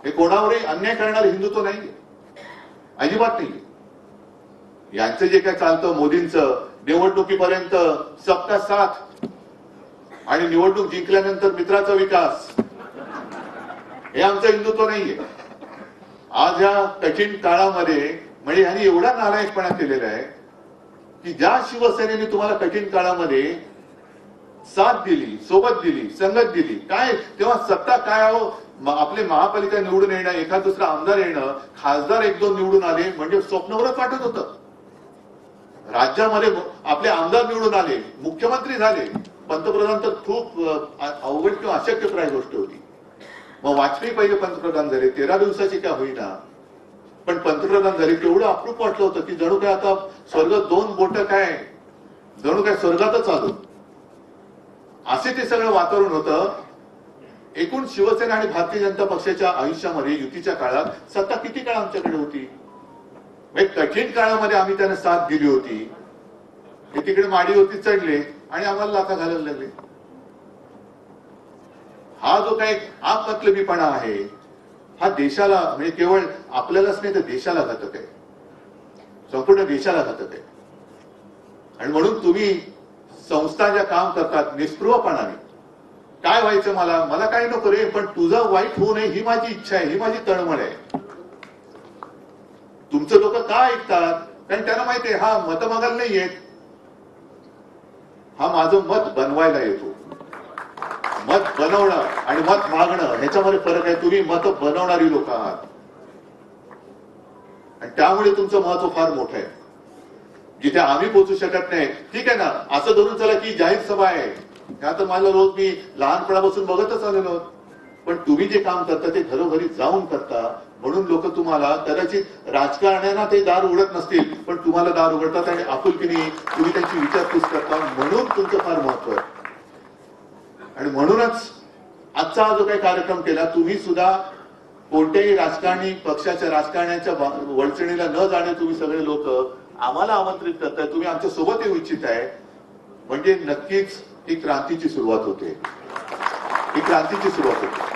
हे कोणावरही अन्याय करणारे हिंदुत्व नाहीये, अजिबात नाहीये. यांचं जे काय चालतं मोदींचं, निवडणुकीपर्यंत सबका साथ आणि निवडणूक जिंकल्यानंतर मित्राचा विकास, हे आमचं हिंदुत्व नाहीये. आज या कठीण काळामध्ये म्हणजे यांनी एवढा नालायकपणा केलेला आहे की ज्या शिवसेनेने तुम्हाला कठीण काळामध्ये साथ दिली, सोबत दिली, संगत दिली, काय तेव्हा सत्ता काय हो, आपले महापालिका निवडून येणं, एखाद दुसरा आमदार येणं, खासदार एक दोन निवडून आले म्हणजे स्वप्नवरच वाटत होतं. राज्यामध्ये आपले आमदार निवडून आले, मुख्यमंत्री झाले, पंतप्रधान तर खूप अवघड किंवा अशक्यप्राय गोष्ट होती. मग वाजपेयी पहिले पंतप्रधान झाले, 13 दिवसाची काय होईना पण पंतप्रधान झाले. तेवढं अप्रूप वाटलं होतं की जणू काय आता स्वर्ग दोन बोट काय जणू काय स्वर्गातच आलो, असे ते सगळं वातावरण होतं. एकूण शिवसेना आणि भारतीय जनता पक्षाच्या आयुष्यामध्ये युतीच्या काळात सत्ता किती काळ आमच्याकडे होती. कठीण काळामध्ये आम्ही त्यांना साथ दिली होती. हे तिकडे माडीवरती चढले आणि आम्हाला लाथा घालायला लागले. हा जो काही आपमतलबीपणा आहे हा देशाला म्हणजे केवळ आपल्यालाच नाही तर देशाला घातक आहे, संपूर्ण देशाला घातक आहे. आणि म्हणून तुम्ही संस्था ज्या काम करतात निष्पृहपणाने, काय व्हायचं मला काही नको रे, पण तुझं वाईट होऊ नये ही माझी इच्छा आहे, ही माझी तळमळ आहे. तुमचं लोक का ऐकतात, कारण त्यांना माहिती आहे हा मत मागायला नाही येत, हा माझं मत बनवायला येतो. मत बनवणं आणि मत मागणं ह्याच्यामध्ये फरक आहे. तुम्ही मत बनवणारी लोक आहात आणि त्यामुळे तुमचं महत्व फार मोठं आहे. जिथे आम्ही पोहोचू शकत नाही, ठीक आहे ना, असं धरून चला की जाहीर सभा आहे, त्या तर मला रोज मी लहानपणापासून बघतच आलेलो. पण तुम्ही जे काम करता ते घरोघरी जाऊन करता, म्हणून लोक तुम्हाला कदाचित राजकारण्यांना ते दार उघडत नसतील पण तुम्हाला दार उघडतात आणि आपुलकीने तुम्ही त्यांची विचारपूस करता, म्हणून तुमचं फार महत्व आहे. आणि म्हणूनच आजचा जो काही कार्यक्रम केला, तुम्ही सुद्धा कोणत्याही राजकारणी पक्षाच्या राजकारण्याच्या वळचणीला न जाणे तुम्ही सगळे लोक आम्हाला आमंत्रित करताय, तुम्ही आमच्या सोबत येऊ इच्छित आहे, म्हणजे नक्कीच ही क्रांतीची सुरुवात होते, ही क्रांतीची सुरुवात होते.